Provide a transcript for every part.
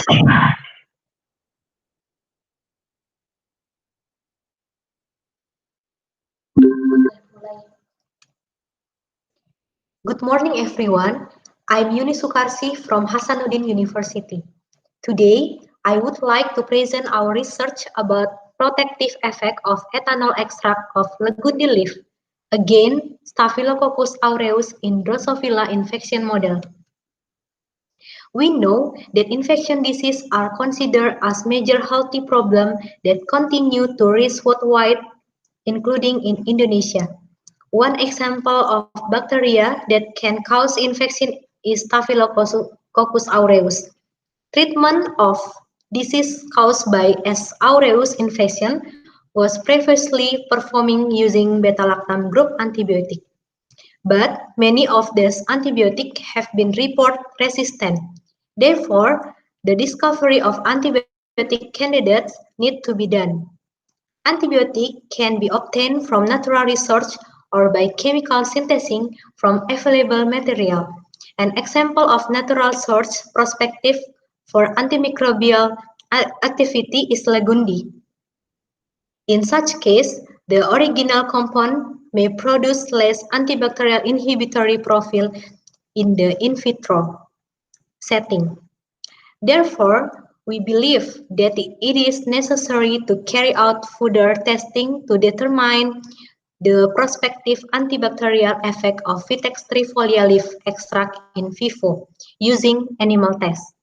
Good morning, everyone. I'm Yuni Sukarsi from Hasanuddin University. Today, I would like to present our research about protective effect of ethanol extract of Legundi leaf against Staphylococcus aureus in Drosophila infection model. We know that infection diseases are considered as major health problem that continue to rise worldwide, including in Indonesia. One example of bacteria that can cause infection is Staphylococcus aureus. Treatment of disease caused by S. aureus infection was previously performing using beta-lactam group antibiotic. But many of these antibiotics have been report resistant. Therefore, the discovery of antibiotic candidates need to be done. Antibiotic can be obtained from natural research or by chemical synthesing from available material. An example of natural source perspective for antimicrobial activity is Legundi. In such case, the original compound may produce less antibacterial inhibitory profile in the in vitro setting. Therefore, we believe that it is necessary to carry out further testing to determine the prospective antibacterial effect of Vitex trifolia leaf extract in vivo using animal tests.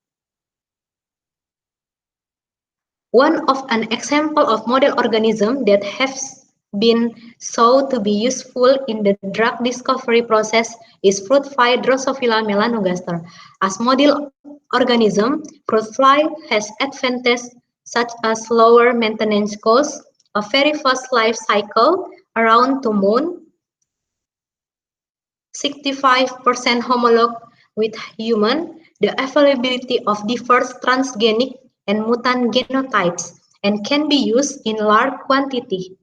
One of an example of model organism that has been shown to be useful in the drug discovery process is fruit fly Drosophila melanogaster. As model organism, fruit fly has advantages such as lower maintenance costs, a very fast life cycle, around 2 months, 65% homolog with human, the availability of diverse transgenic and mutant genotypes, and can be used in large quantity.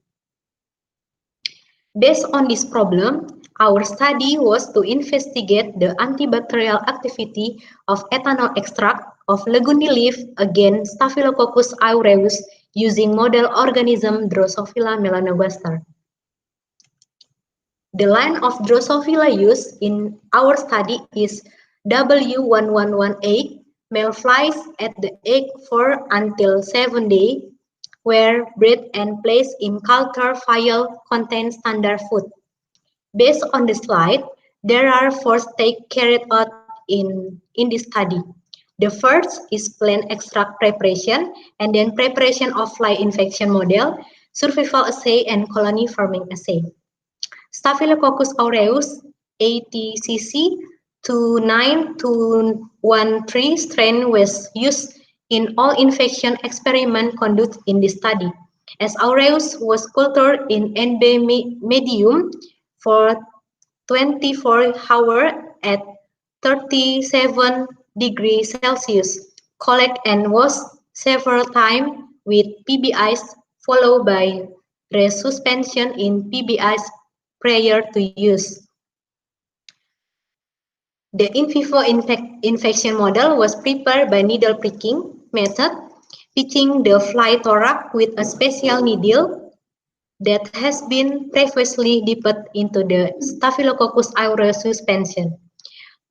Based on this problem, our study was to investigate the antibacterial activity of ethanol extract of Legundi leaf against Staphylococcus aureus using model organism Drosophila melanogaster. The line of Drosophila used in our study is W1118. Male flies at the egg for until 7 days, were bred and placed in culture vial contain standard food. Based on the slide, there are 4 steps carried out in this study. The first is plant extract preparation, and then preparation of fly infection model, survival assay, and colony forming assay. Staphylococcus aureus ATCC 29213 strain was used in all infection experiment conducted in this study, as aureus was cultured in NB medium for 24 hours at 37 degrees Celsius, collect and wash several times with PBIs, followed by resuspension in PBIs prior to use. The in vivo infection model was prepared by needle pricking method, pitching the fly thorax with a special needle that has been previously dipped into the Staphylococcus aureus suspension.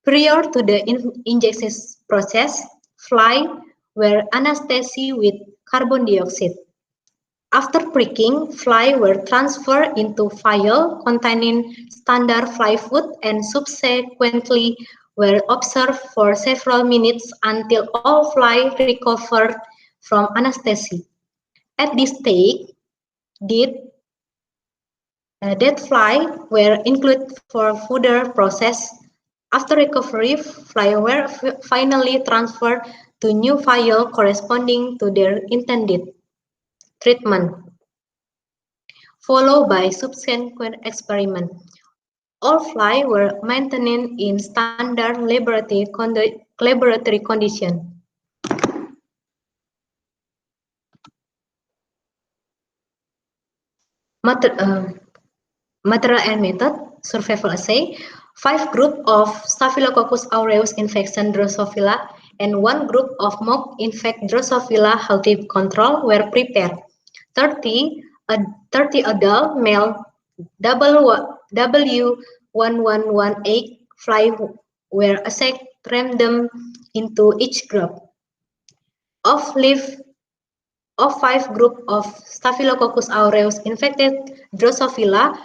Prior to the injection process, fly were anesthetized with carbon dioxide. After pricking, fly were transferred into vial containing standard fly food and subsequently were observed for several minutes until all fly recovered from anesthesia. At this stage, dead fly were included for further process. After recovery, fly were finally transferred to new vial corresponding to their intended treatment, followed by subsequent experiment. All fly were maintained in standard laboratory condition. Material and method, survival assay, 5 groups of Staphylococcus aureus infection Drosophila and one group of mock-infect Drosophila healthy control were prepared. 30 adult male W1118 fly were assigned random into each group. Of 5 group of Staphylococcus aureus infected Drosophila,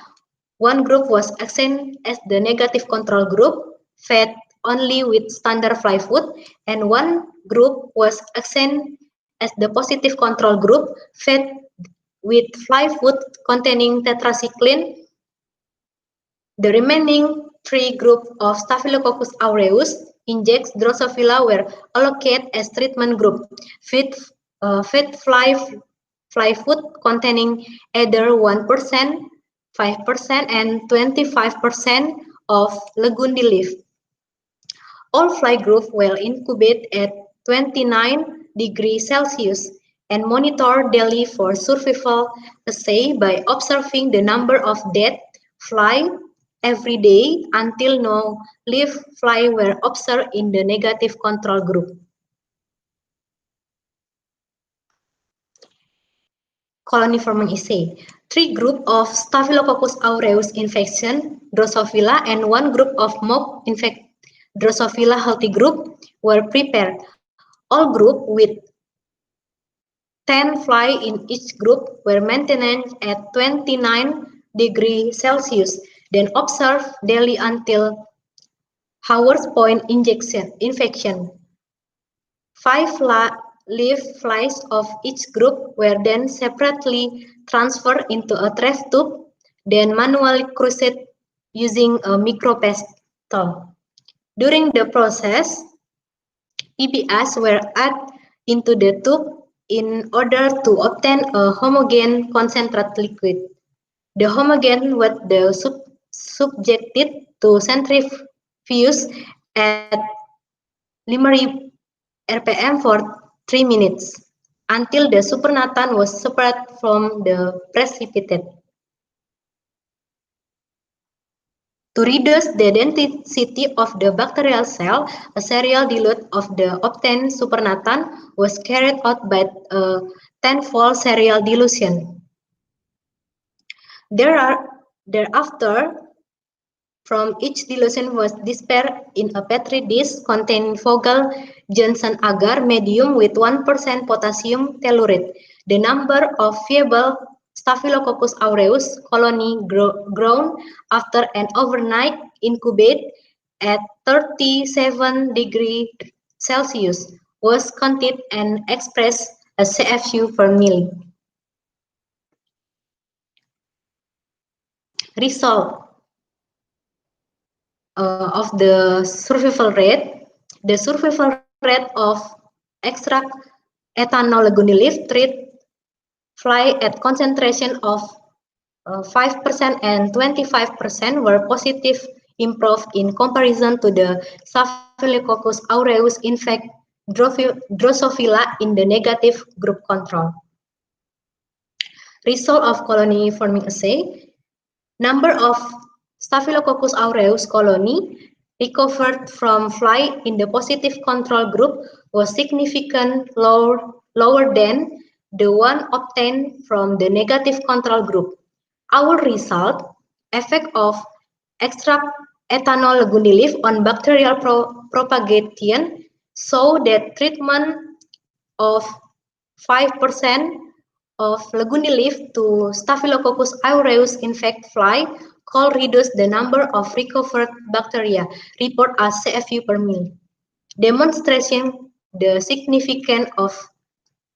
one group was assigned as the negative control group, fed only with standard fly food, and one group was assigned as the positive control group, fed with fly food containing tetracycline. The remaining 3 groups of Staphylococcus aureus injects Drosophila were allocated as treatment group, fed fly food containing either 1%, 5%, and 25% of Legundi leaf. All fly groups were incubated at 29 degrees Celsius and monitored daily for survival assay by observing the number of dead fly every day until no live fly were observed in the negative control group. Colony forming assay. 3 groups of Staphylococcus aureus infection Drosophila and 1 group of mock infect Drosophila healthy group were prepared. All groups with 10 fly in each group were maintained at 29 degrees Celsius, then observed daily until Howard's point infection. 5 live flies of each group were then separately transferred into a trash tube, then manually cruised using a micropestle. During the process, PBS were added into the tube in order to obtain a homogeneous concentrate liquid. The homogeneous was subjected to centrifuge at Limerick RPM for 3 minutes until the supernatant was separated from the precipitate. To reduce the density of the bacterial cell, a serial dilute of the obtained supernatant was carried out by a tenfold serial dilution. Thereafter, from each dilution was dispersed in a petri dish containing Vogel Johnson agar medium with 1% potassium tellurate. The number of viable Staphylococcus aureus colony grown after an overnight incubate at 37 degrees Celsius was counted and expressed as CFU per ml. Result of the survival rate. The survival rate of extract ethanol Legundi leaf treat fly at concentration of 5% and 25% were positive improved in comparison to the Staphylococcus aureus infect Drosophila in the negative group control. Result of colony forming assay. Number of Staphylococcus aureus colony recovered from fly in the positive control group was significantly lower than the one obtained from the negative control group. Our result, effect of extract ethanol Legundi leaf on bacterial propagation, show that treatment of 5% of Legundi leaf to Staphylococcus aureus infect fly could reduce the number of recovered bacteria report as CFU per ml. Demonstration the significance of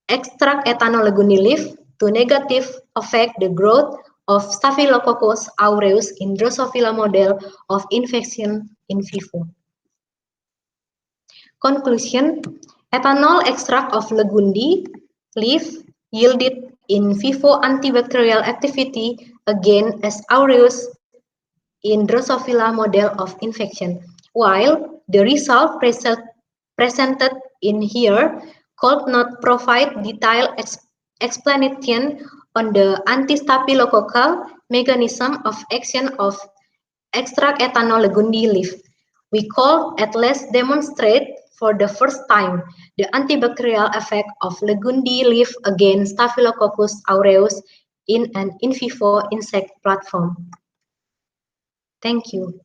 extract ethanol Legundi leaf to negative affect the growth of Staphylococcus aureus in Drosophila model of infection in vivo. Conclusion, ethanol extract of Legundi leaf yielded in vivo antibacterial activity again as aureus in Drosophila model of infection, while the result presented in here could not provide detailed explanation on the anti-staphylococcal mechanism of action of extract ethanol Legundi leaf. We could at least demonstrate for the first time the antibacterial effect of Legundi leaf against Staphylococcus aureus in an in vivo insect platform. Thank you.